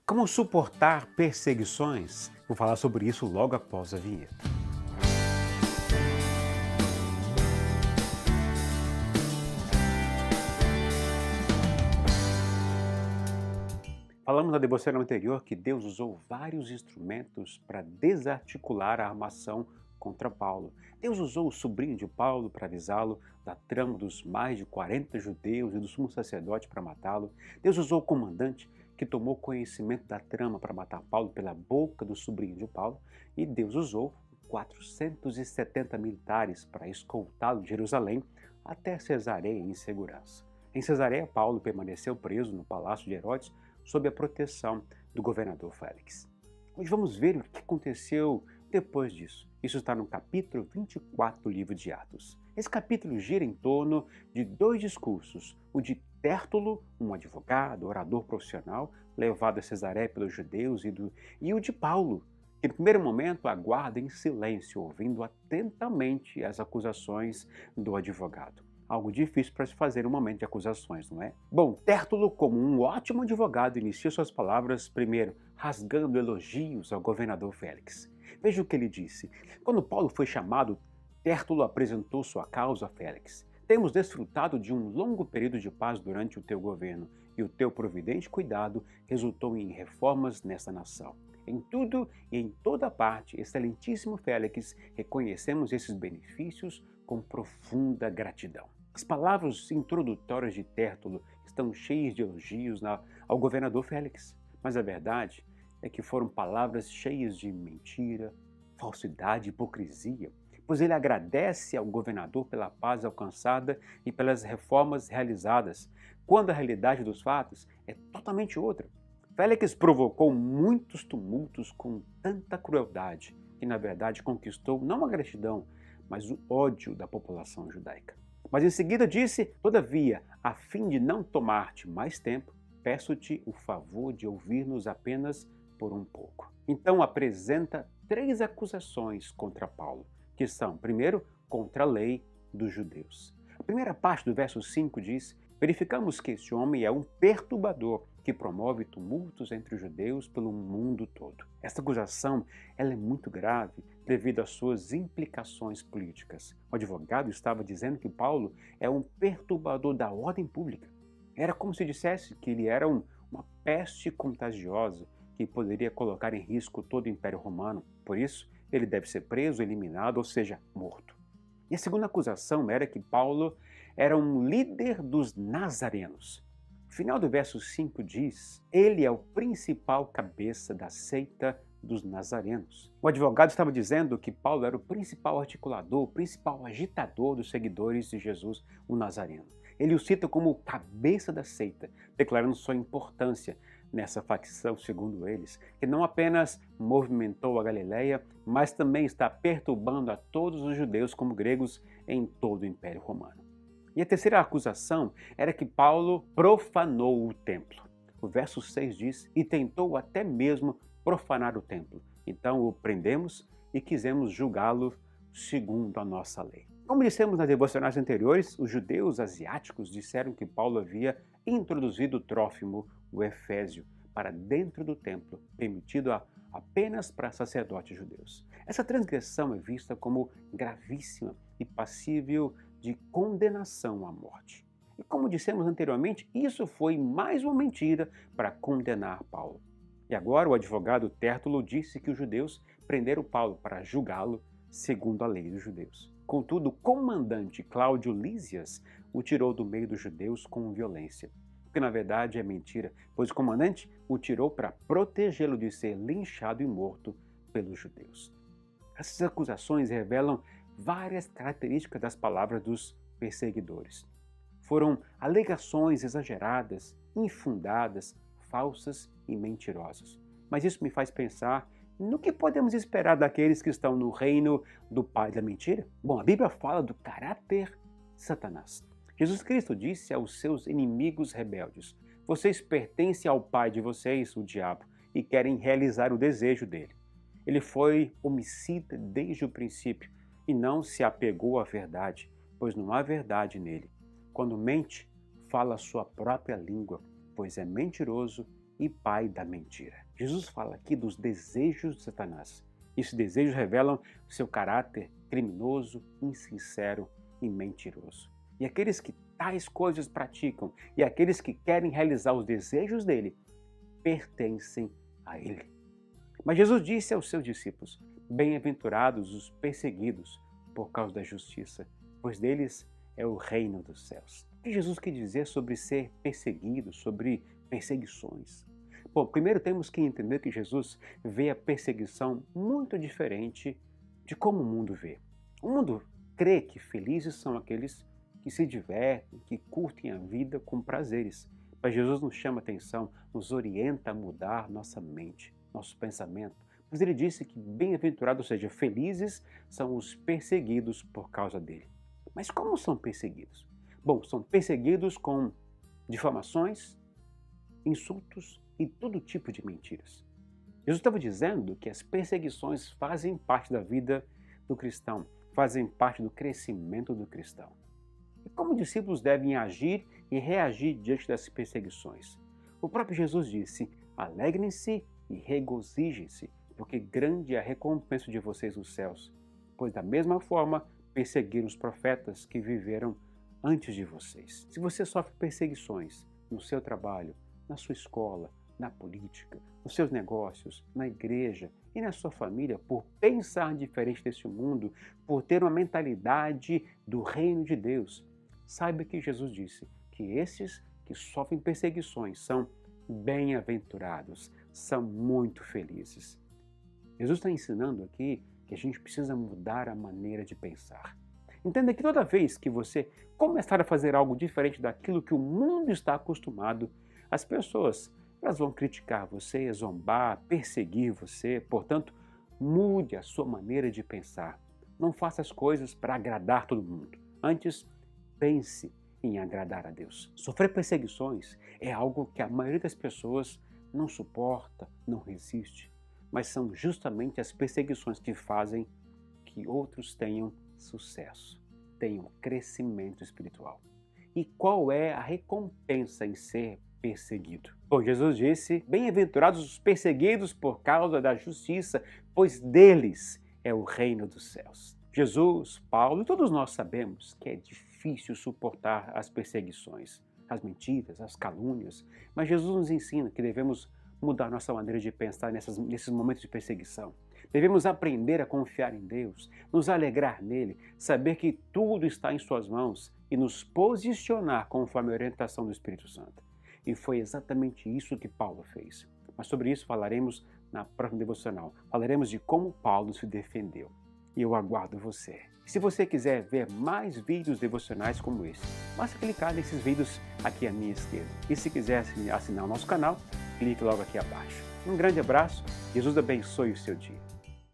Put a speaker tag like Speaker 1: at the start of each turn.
Speaker 1: Como suportar perseguições? Vou falar sobre isso logo após a vinheta. Falamos na devocional anterior que Deus usou vários instrumentos para desarticular a armação contra Paulo. Deus usou o sobrinho de Paulo para avisá-lo da trama dos mais de 40 judeus e do sumo sacerdote para matá-lo. Deus usou o comandante que tomou conhecimento da trama para matar Paulo pela boca do sobrinho de Paulo. E Deus usou 470 militares para escoltá-lo de Jerusalém até Cesareia em segurança. Em Cesareia, Paulo permaneceu preso no palácio de Herodes sob a proteção do governador Félix. Hoje vamos ver o que aconteceu depois disso. Isso está no capítulo 24 do livro de Atos. Esse capítulo gira em torno de dois discursos, o de Tértulo, um advogado, orador profissional, levado a Cesareia pelos judeus, e o de Paulo, que no primeiro momento aguarda em silêncio, ouvindo atentamente as acusações do advogado. Algo difícil para se fazer no momento de acusações, não é? Bom, Tértulo, como um ótimo advogado, inicia suas palavras primeiro rasgando elogios ao governador Félix. Veja o que ele disse. Quando Paulo foi chamado, Tértulo apresentou sua causa a Félix. Temos desfrutado de um longo período de paz durante o teu governo, e o teu providente cuidado resultou em reformas nesta nação. Em tudo e em toda parte, excelentíssimo Félix, reconhecemos esses benefícios com profunda gratidão. As palavras introdutórias de Tértulo estão cheias de elogios ao governador Félix, mas a verdade é que foram palavras cheias de mentira, falsidade e hipocrisia, pois ele agradece ao governador pela paz alcançada e pelas reformas realizadas, quando a realidade dos fatos é totalmente outra. Félix provocou muitos tumultos com tanta crueldade que, na verdade, conquistou não a gratidão, mas o ódio da população judaica. Mas em seguida disse: todavia, a fim de não tomar-te mais tempo, peço-te o favor de ouvir-nos apenas por um pouco. Então apresenta 3 acusações contra Paulo, que são, primeiro, contra a lei dos judeus. A primeira parte do verso 5 diz: verificamos que este homem é um perturbador que promove tumultos entre os judeus pelo mundo todo. Essa acusação ela é muito grave devido às suas implicações políticas. O advogado estava dizendo que Paulo é um perturbador da ordem pública. Era como se dissesse que ele era uma peste contagiosa que poderia colocar em risco todo o Império Romano. Por isso, ele deve ser preso, eliminado, ou seja, morto. E a segunda acusação era que Paulo era um líder dos nazarenos. O final do verso 5 diz: ele é o principal cabeça da seita dos nazarenos. O advogado estava dizendo que Paulo era o principal articulador, o principal agitador dos seguidores de Jesus, o Nazareno. Ele o cita como cabeça da seita, declarando sua importância nessa facção, segundo eles, que não apenas movimentou a Galileia, mas também está perturbando a todos os judeus como gregos em todo o Império Romano. E a terceira acusação era que Paulo profanou o templo. O verso 6 diz: e tentou até mesmo profanar o templo. Então o prendemos e quisemos julgá-lo segundo a nossa lei. Como dissemos nas devocionais anteriores, os judeus asiáticos disseram que Paulo havia introduzido Trófimo, o Efésio, para dentro do templo, permitido apenas para sacerdotes judeus. Essa transgressão é vista como gravíssima e passível de condenação à morte. E como dissemos anteriormente, isso foi mais uma mentira para condenar Paulo. E agora o advogado Tértulo disse que os judeus prenderam Paulo para julgá-lo segundo a lei dos judeus. Contudo, o comandante Cláudio Lísias o tirou do meio dos judeus com violência. O que na verdade é mentira, pois o comandante o tirou para protegê-lo de ser linchado e morto pelos judeus. Essas acusações revelam várias características das palavras dos perseguidores. Foram alegações exageradas, infundadas, falsas e mentirosas. Mas isso me faz pensar no que podemos esperar daqueles que estão no reino do pai da mentira. Bom, a Bíblia fala do caráter de Satanás. Jesus Cristo disse aos seus inimigos rebeldes: vocês pertencem ao pai de vocês, o diabo, e querem realizar o desejo dele. Ele foi homicida desde o princípio e não se apegou à verdade, pois não há verdade nele. Quando mente, fala a sua própria língua, pois é mentiroso e pai da mentira. Jesus fala aqui dos desejos de Satanás. Esses desejos revelam seu caráter criminoso, insincero e mentiroso. E aqueles que tais coisas praticam e aqueles que querem realizar os desejos dele pertencem a ele. Mas Jesus disse aos seus discípulos: bem-aventurados os perseguidos por causa da justiça, pois deles é o reino dos céus. O que Jesus quer dizer sobre ser perseguido, sobre perseguições? Bom, primeiro temos que entender que Jesus vê a perseguição muito diferente de como o mundo vê. O mundo crê que felizes são aqueles que se divertem, que curtem a vida com prazeres. Mas Jesus nos chama atenção, nos orienta a mudar nossa mente, nosso pensamento. Pois ele disse que bem-aventurados, ou seja, felizes, são os perseguidos por causa dele. Mas como são perseguidos? Bom, são perseguidos com difamações, insultos e todo tipo de mentiras. Jesus estava dizendo que as perseguições fazem parte da vida do cristão, fazem parte do crescimento do cristão. E como os discípulos devem agir e reagir diante das perseguições? O próprio Jesus disse: alegrem-se e regozijem-se, porque grande é a recompensa de vocês nos céus, pois da mesma forma perseguiram os profetas que viveram antes de vocês. Se você sofre perseguições no seu trabalho, na sua escola, na política, nos seus negócios, na igreja e na sua família, por pensar diferente desse mundo, por ter uma mentalidade do reino de Deus, saiba que Jesus disse que esses que sofrem perseguições são bem-aventurados, são muito felizes. Jesus está ensinando aqui que a gente precisa mudar a maneira de pensar. Entenda que toda vez que você começar a fazer algo diferente daquilo que o mundo está acostumado, as pessoas elas vão criticar você, zombar, perseguir você. Portanto, mude a sua maneira de pensar. Não faça as coisas para agradar todo mundo. Antes, pense em agradar a Deus. Sofrer perseguições é algo que a maioria das pessoas não suporta, não resiste. Mas são justamente as perseguições que fazem que outros tenham sucesso, tenham crescimento espiritual. E qual é a recompensa em ser perseguido? Bom, Jesus disse: bem-aventurados os perseguidos por causa da justiça, pois deles é o reino dos céus. Jesus, Paulo e todos nós sabemos que é difícil suportar as perseguições, as mentiras, as calúnias, mas Jesus nos ensina que devemos mudar nossa maneira de pensar nesses momentos de perseguição. Devemos aprender a confiar em Deus, nos alegrar nele, saber que tudo está em suas mãos e nos posicionar conforme a orientação do Espírito Santo. E foi exatamente isso que Paulo fez. Mas sobre isso falaremos na próxima devocional. Falaremos de como Paulo se defendeu. E eu aguardo você. Se você quiser ver mais vídeos devocionais como esse, basta clicar nesses vídeos aqui à minha esquerda. E se quiser assinar o nosso canal, clique logo aqui abaixo. Um grande abraço, Jesus abençoe o seu dia.